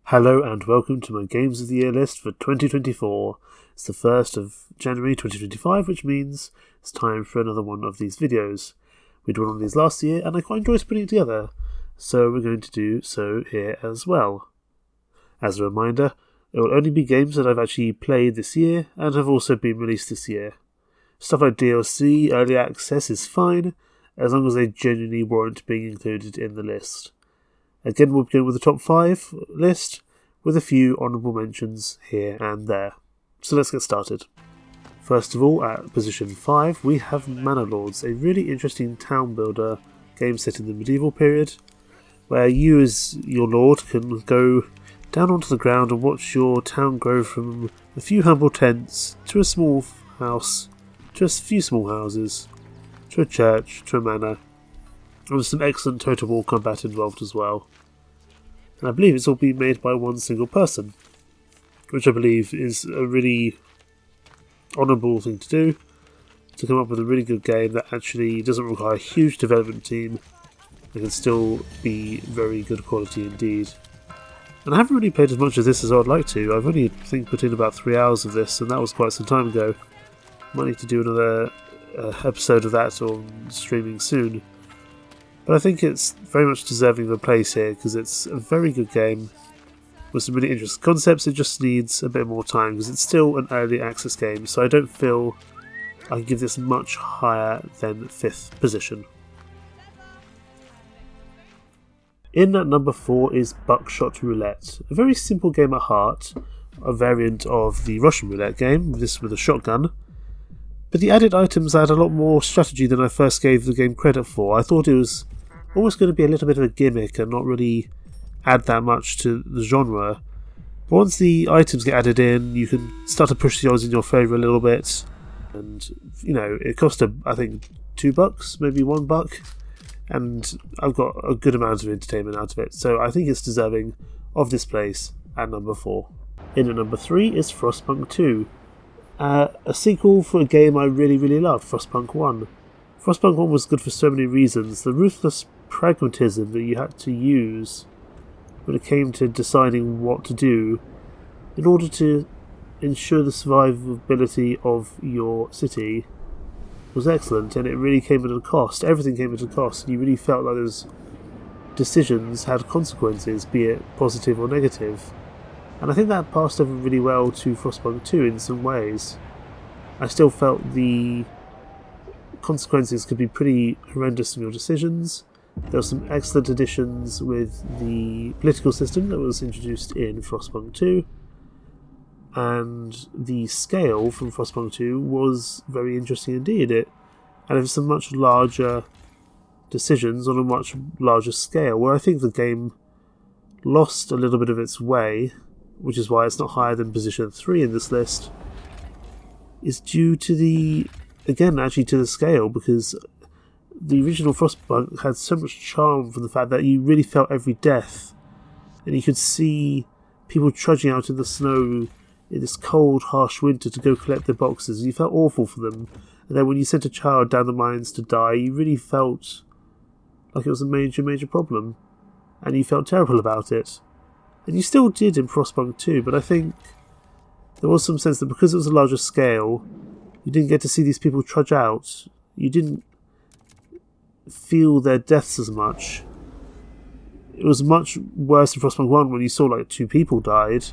Hello and welcome to my Games of the Year list for 2024. It's the 1st of January 2025, which means it's time for another one of these videos. We did one of these last year and I quite enjoyed putting it together, so we're going to do so here as well. As a reminder, it will only be games that I've actually played this year and have also been released this year. Stuff like DLC, early access is fine, as long as they genuinely warrant being included in the list. Again, we'll begin with the top 5 list, with a few honourable mentions here and there. So let's get started. First of all, at position 5, we have Manor Lords, a really interesting town builder game set in the medieval period, where you as your lord can go down onto the ground and watch your town grow from a few humble tents to a small house, to a few small houses, to a church, to a manor, and with some excellent total war combat involved as well. And I believe it's all been made by one single person, which I believe is a really honourable thing to do, to come up with a really good game that actually doesn't require a huge development team and can still be very good quality indeed. And I haven't really played as much of this as I would like to. I've only, I think, put in about 3 hours of this, and that was quite some time ago. Might need to do another episode of that on streaming soon. But I think it's very much deserving of a place here, because it's a very good game with some really interesting concepts. It just needs a bit more time, because it's still an early access game, so I don't feel I can give this much higher than 5th position. In at number 4 is Buckshot Roulette, a very simple game at heart, a variant of the Russian roulette game, this with a shotgun. But the added items add a lot more strategy than I first gave the game credit for. I thought it was almost going to be a little bit of a gimmick and not really add that much to the genre. But once the items get added in, you can start to push the odds in your favour a little bit. And, you know, it cost, I think, $2, maybe $1. And I've got a good amount of entertainment out of it. So I think it's deserving of this place at number 4. In at number 3 is Frostpunk 2. A sequel for a game I really loved, Frostpunk 1. Frostpunk 1 was good for so many reasons. The ruthless pragmatism that you had to use when it came to deciding what to do in order to ensure the survivability of your city was excellent, and it really came at a cost. Everything came at a cost, and you really felt like those decisions had consequences, be it positive or negative. And I think that passed over really well to Frostpunk 2 in some ways. I still felt the consequences could be pretty horrendous from your decisions. There were some excellent additions with the political system that was introduced in Frostpunk 2. And the scale from Frostpunk 2 was very interesting indeed. It had some much larger decisions on a much larger scale, where I think the game lost a little bit of its way, which is why it's not higher than position 3 in this list, is due to the scale, because the original Frostpunk had so much charm from the fact that you really felt every death, and you could see people trudging out in the snow in this cold, harsh winter to go collect their boxes, and you felt awful for them. And then when you sent a child down the mines to die, you really felt like it was a major problem, and you felt terrible about it. And you still did in Frostpunk 2, but I think there was some sense that because it was a larger scale, you didn't get to see these people trudge out. You didn't feel their deaths as much. It was much worse in Frostpunk 1 when you saw like 2 people died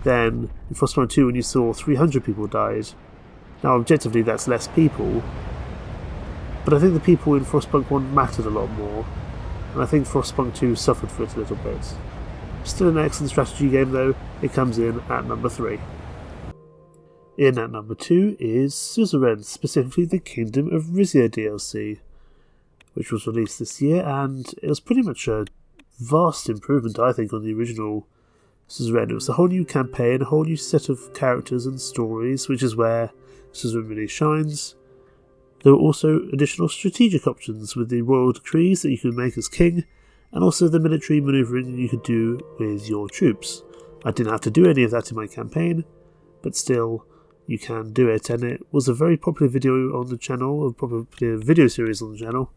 than in Frostpunk 2 when you saw 300 people died. Now objectively that's less people, but I think the people in Frostpunk 1 mattered a lot more, and I think Frostpunk 2 suffered for it a little bit. Still an excellent strategy game though. It comes in at number 3. In at number 2 is Suzerain, specifically the Kingdom of Rizia DLC, which was released this year, and it was pretty much a vast improvement, I think, on the original Suzerain. It was a whole new campaign, a whole new set of characters and stories, which is where Suzerain really shines. There were also additional strategic options with the royal decrees that you could make as king, and also the military manoeuvring you could do with your troops. I didn't have to do any of that in my campaign, but still, you can do it, and it was a very popular video on the channel, a popular video series on the channel.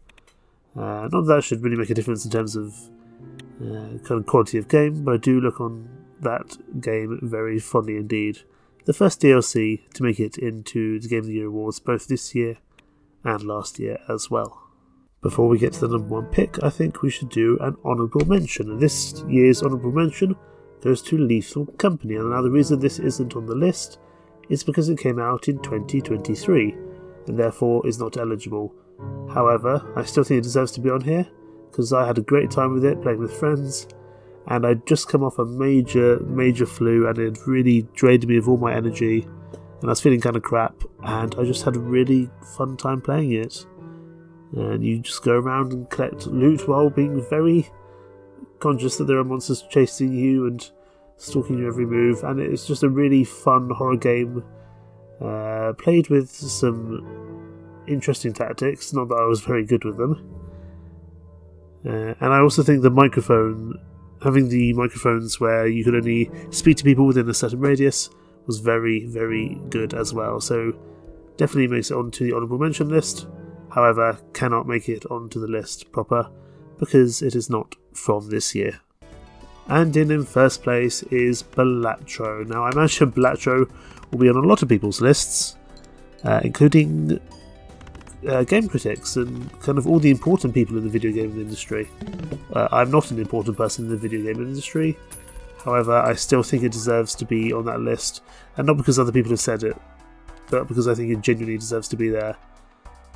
Not that should really make a difference in terms of kind of quality of game, but I do look on that game very fondly indeed. The first DLC to make it into the Game of the Year awards both this year and last year as well. Before we get to the number 1 pick, I think we should do an honourable mention, and this year's honourable mention goes to Lethal Company. And now the reason this isn't on the list is because it came out in 2023 and therefore is not eligible. However, I still think it deserves to be on here because I had a great time with it, playing with friends, and I'd just come off a major flu and it really drained me of all my energy and I was feeling kind of crap, and I just had a really fun time playing it. And you just go around and collect loot while being very conscious that there are monsters chasing you and stalking your every move, and it's just a really fun horror game, played with some interesting tactics, not that I was very good with them. And I also think having the microphones where you could only speak to people within a certain radius was very good as well, so definitely makes it onto the honourable mention list. However, cannot make it onto the list proper because it is not from this year. And in first place is Balatro. Now, I imagine Balatro will be on a lot of people's lists, including game critics and kind of all the important people in the video game industry. I'm not an important person in the video game industry, however, I still think it deserves to be on that list, and not because other people have said it, but because I think it genuinely deserves to be there.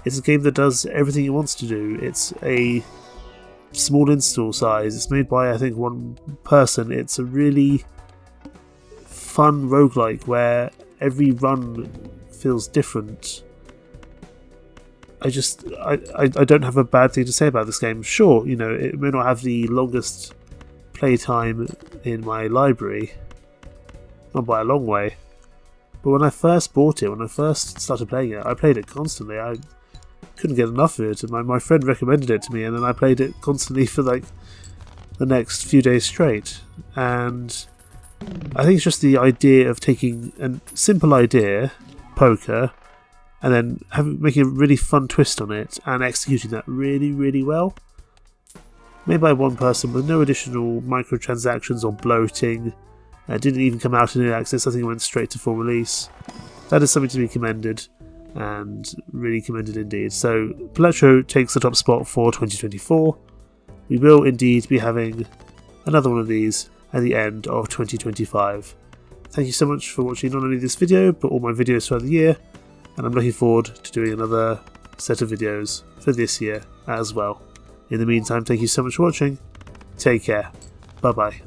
It's a game that does everything it wants to do. It's a small install size. It's made by, I think, one person. It's a really fun roguelike where every run feels different. I don't have a bad thing to say about this game. Sure, it may not have the longest playtime in my library, not by a long way, but when I first bought it, when I first started playing it, I played it constantly. I couldn't get enough of it, and my friend recommended it to me, and then I played it constantly for like the next few days straight. And I think it's just the idea of taking a simple idea, poker, and then making a really fun twist on it and executing that really well. Made by one person with no additional microtransactions or bloating. It didn't even come out in early access. I think it went straight to full release. That is something to be commended, and really commended indeed. So Balatro takes the top spot for 2024. We will indeed be having another one of these at the end of 2025. Thank you so much for watching not only this video but all my videos throughout the year, and I'm looking forward to doing another set of videos for this year as well. In the meantime, thank you so much for watching. Take care. Bye bye.